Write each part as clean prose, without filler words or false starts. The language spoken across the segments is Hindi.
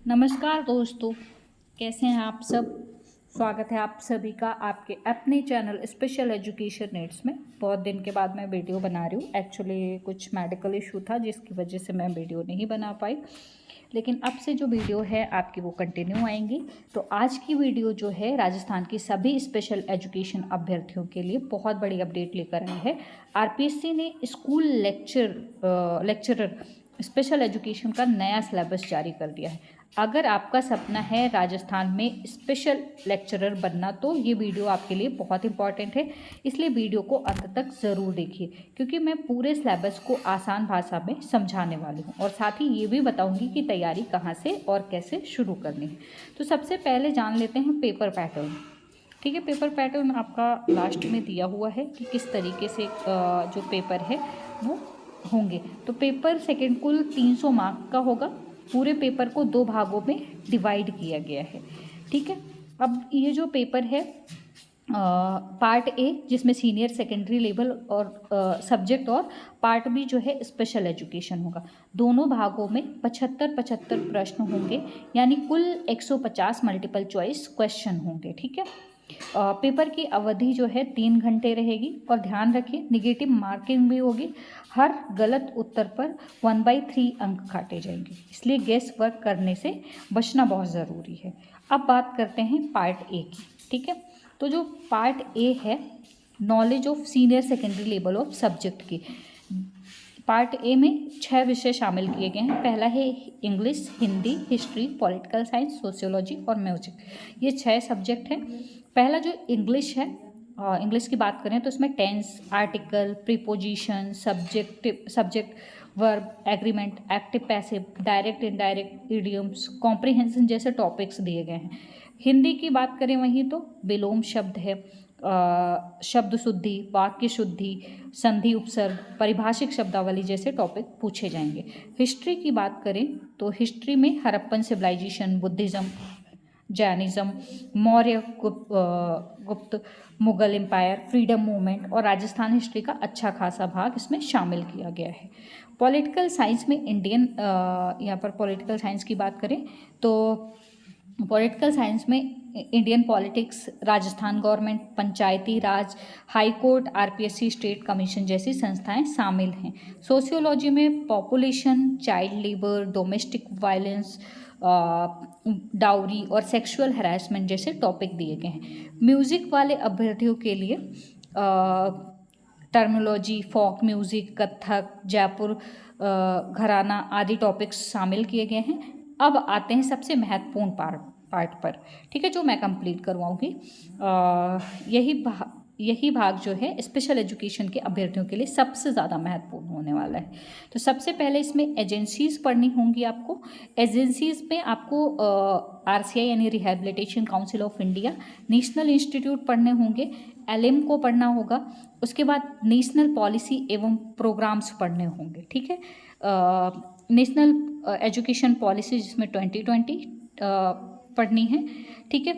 नमस्कार दोस्तों, कैसे हैं आप सब। स्वागत है आप सभी का आपके अपने चैनल स्पेशल एजुकेशन नीड्स में। बहुत दिन के बाद मैं वीडियो बना रही हूँ। एक्चुअली कुछ मेडिकल इशू था जिसकी वजह से मैं वीडियो नहीं बना पाई, लेकिन अब से जो वीडियो है आपकी वो कंटिन्यू आएंगी। तो आज की वीडियो जो है राजस्थान की सभी स्पेशल एजुकेशन अभ्यर्थियों के लिए बहुत बड़ी अपडेट लेकर आई है। आरपीएससी ने स्कूल लेक्चरर स्पेशल एजुकेशन का नया सिलेबस जारी कर दिया है। अगर आपका सपना है राजस्थान में स्पेशल लेक्चरर बनना तो ये वीडियो आपके लिए बहुत इंपॉर्टेंट है, इसलिए वीडियो को अंत तक ज़रूर देखिए, क्योंकि मैं पूरे सिलेबस को आसान भाषा में समझाने वाली हूँ और साथ ही ये भी बताऊँगी कि तैयारी कहाँ से और कैसे शुरू करनी है। तो सबसे पहले जान लेते हैं पेपर पैटर्न। ठीक है, पेपर पैटर्न आपका लास्ट में दिया हुआ है कि किस तरीके से जो पेपर है वो होंगे। तो पेपर सेकेंड कुल 300 मार्क का होगा। पूरे पेपर को 2 भागों में डिवाइड किया गया है। ठीक है, अब ये जो पेपर है पार्ट ए जिसमें सीनियर सेकेंडरी लेवल और सब्जेक्ट, और पार्ट बी जो है स्पेशल एजुकेशन होगा। दोनों भागों में 75-75 प्रश्न होंगे, यानी कुल 150 मल्टीपल चॉइस क्वेश्चन होंगे। ठीक है, पेपर की अवधि जो है 3 घंटे रहेगी और ध्यान रखिए निगेटिव मार्किंग भी होगी। हर गलत उत्तर पर 1/3 अंक काटे जाएंगे, इसलिए गेस वर्क करने से बचना बहुत ज़रूरी है। अब बात करते हैं पार्ट ए की। ठीक है, तो जो पार्ट ए है knowledge of senior secondary level of subject की, पार्ट ए में 6 विषय शामिल किए गए हैं। पहला है English, Hindi, history, political science, sociology और म्यूजिक। ये 6 सब्जेक्ट हैं। पहला जो इंग्लिश है, इंग्लिश की बात करें तो इसमें tense, article, preposition, subject, verb, agreement, active passive, direct indirect, idioms, comprehension जैसे टॉपिक्स दिए गए हैं। हिंदी की बात करें वहीं तो विलोम शब्द है, शब्द शुद्धि, वाक्य शुद्धि, संधि उपसर्ग, परिभाषिक शब्दावली जैसे टॉपिक पूछे जाएंगे। हिस्ट्री की बात करें तो हिस्ट्री में Harappan civilisation, Buddhism, Jainism, Maurya Gupta Mughal empire, freedom movement और राजस्थान हिस्ट्री का अच्छा खासा भाग इसमें शामिल किया गया है। पॉलिटिकल साइंस में यहाँ पर पॉलिटिकल साइंस की बात करें तो पॉलिटिकल साइंस में Indian politics, Rajasthan government, Panchayati Raj, high court, RPSC, state commission जैसी संस्थाएं शामिल हैं। सोशियोलॉजी में population, child labour, domestic violence, dowry और सेक्सुअल हैरेसमेंट जैसे टॉपिक दिए गए हैं। म्यूज़िक वाले अभ्यर्थियों के लिए terminology, folk music, Kathak, Jaipur gharana आदि टॉपिक्स शामिल किए गए हैं। अब आते हैं सबसे महत्वपूर्ण पार्ट पर। ठीक है, जो मैं कंप्लीट करवाऊंगी। यही भाग जो है स्पेशल एजुकेशन के अभ्यर्थियों के लिए सबसे ज़्यादा महत्वपूर्ण होने वाला है। तो सबसे पहले इसमें एजेंसीज़ पढ़नी होंगी आपको। एजेंसीज़ में आपको आरसीआई यानी rehabilitation council of India, national institute पढ़ने होंगे, एलएम को पढ़ना होगा। उसके बाद नेशनल पॉलिसी एवं प्रोग्राम्स पढ़ने होंगे। ठीक है, नेशनल एजुकेशन पॉलिसी जिसमें 2020 पढ़नी है। ठीक है,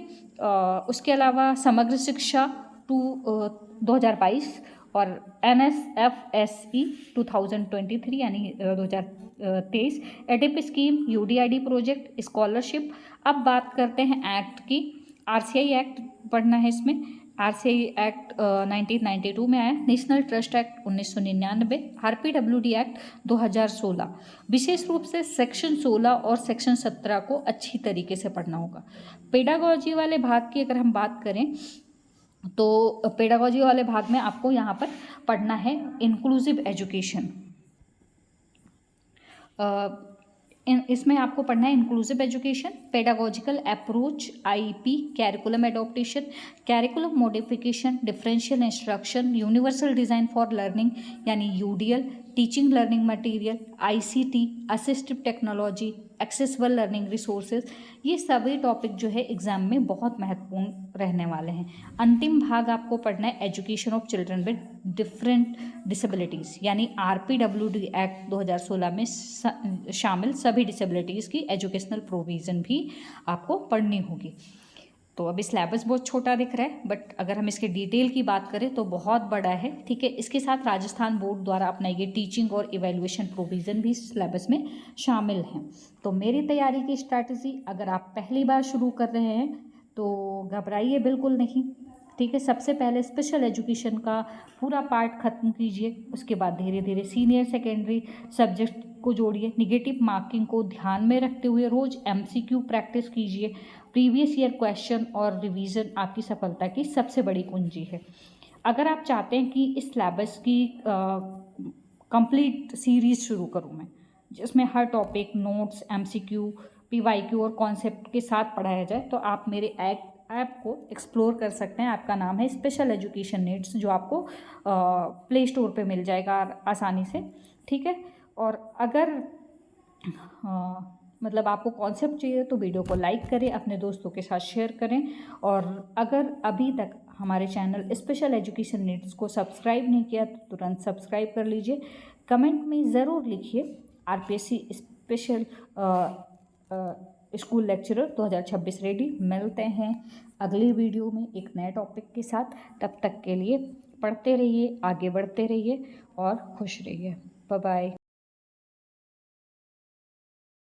उसके अलावा समग्र शिक्षा 2022 और NSFSE 2023 यानी 2023, ADIP scheme, UDID project, scholarship. अब बात करते हैं एक्ट की। आरसीआई एक्ट पढ़ना है इसमें। आरसीआई एक्ट 1992 में आया, national trust act 1999, RPWD act 2016। विशेष रूप से सेक्शन 16 और सेक्शन 17 को अच्छी तरीके से पढ़ना होगा। पेडागोजी वाले भाग की अगर हम बात करें तो पेडागोजी वाले भाग में आपको यहाँ पर पढ़ना है इंक्लूसिव एजुकेशन। इसमें आपको पढ़ना है inclusive education, pedagogical approach, IP, curriculum adaptation, curriculum modification, differential instruction, universal design for learning यानी UDL, teaching learning material, ICT, assistive technology, accessible learning resources. ये सभी टॉपिक जो है एग्जाम में बहुत महत्वपूर्ण रहने वाले हैं। अंतिम भाग आपको पढ़ना है education of children with different disabilities, यानी आरपीडब्ल्यूडी एक्ट 2016 में शामिल सभी डिसेबिलिटीज़ की एजुकेशनल प्रोविज़न भी आपको पढ़नी होगी। तो अभी सिलेबस बहुत छोटा दिख रहा है, बट अगर हम इसके डिटेल की बात करें तो बहुत बड़ा है, ठीक है। इसके साथ राजस्थान बोर्ड द्वारा अपनाई गई टीचिंग और इवैल्यूएशन प्रोविज़न भी सिलेबस में शामिल हैं। तो मेरी तैयारी की स्ट्रैटेजी, अगर आप पहली बार शुरू कर रहे हैं तो घबराइए बिल्कुल नहीं, ठीक है। सबसे पहले स्पेशल एजुकेशन का पूरा पार्ट ख़त्म कीजिए, उसके बाद धीरे धीरे सीनियर सेकेंडरी सब्जेक्ट को जोड़िए। निगेटिव मार्किंग को ध्यान में रखते हुए रोज़ MCQ प्रैक्टिस कीजिए। प्रीवियस ईयर क्वेश्चन और रिवीजन आपकी सफलता की सबसे बड़ी कुंजी है। अगर आप चाहते हैं कि इस सिलेबस की कंप्लीट सीरीज़ शुरू करूँ मैं, जिसमें हर टॉपिक, नोट्स, MCQ, PYQ और कॉन्सेप्ट के साथ पढ़ाया जाए, तो आप मेरे ऐप को एक्सप्लोर कर सकते हैं। ऐप का नाम है स्पेशल एजुकेशन नीड्स, जो आपको प्ले स्टोर पे मिल जाएगा आसानी से, ठीक है। और अगर मतलब आपको कॉन्सेप्ट चाहिए तो वीडियो को लाइक करें, अपने दोस्तों के साथ शेयर करें। और अगर अभी तक हमारे चैनल स्पेशल एजुकेशन नीड्स को सब्सक्राइब नहीं किया तो तुरंत सब्सक्राइब कर लीजिए। कमेंट में ज़रूर लिखिए RPSC special school lecturer 2026 ready. मिलते हैं अगली वीडियो में एक नए टॉपिक के साथ। तब तक के लिए पढ़ते रहिए, आगे बढ़ते रहिए और खुश रहिए। Bye bye.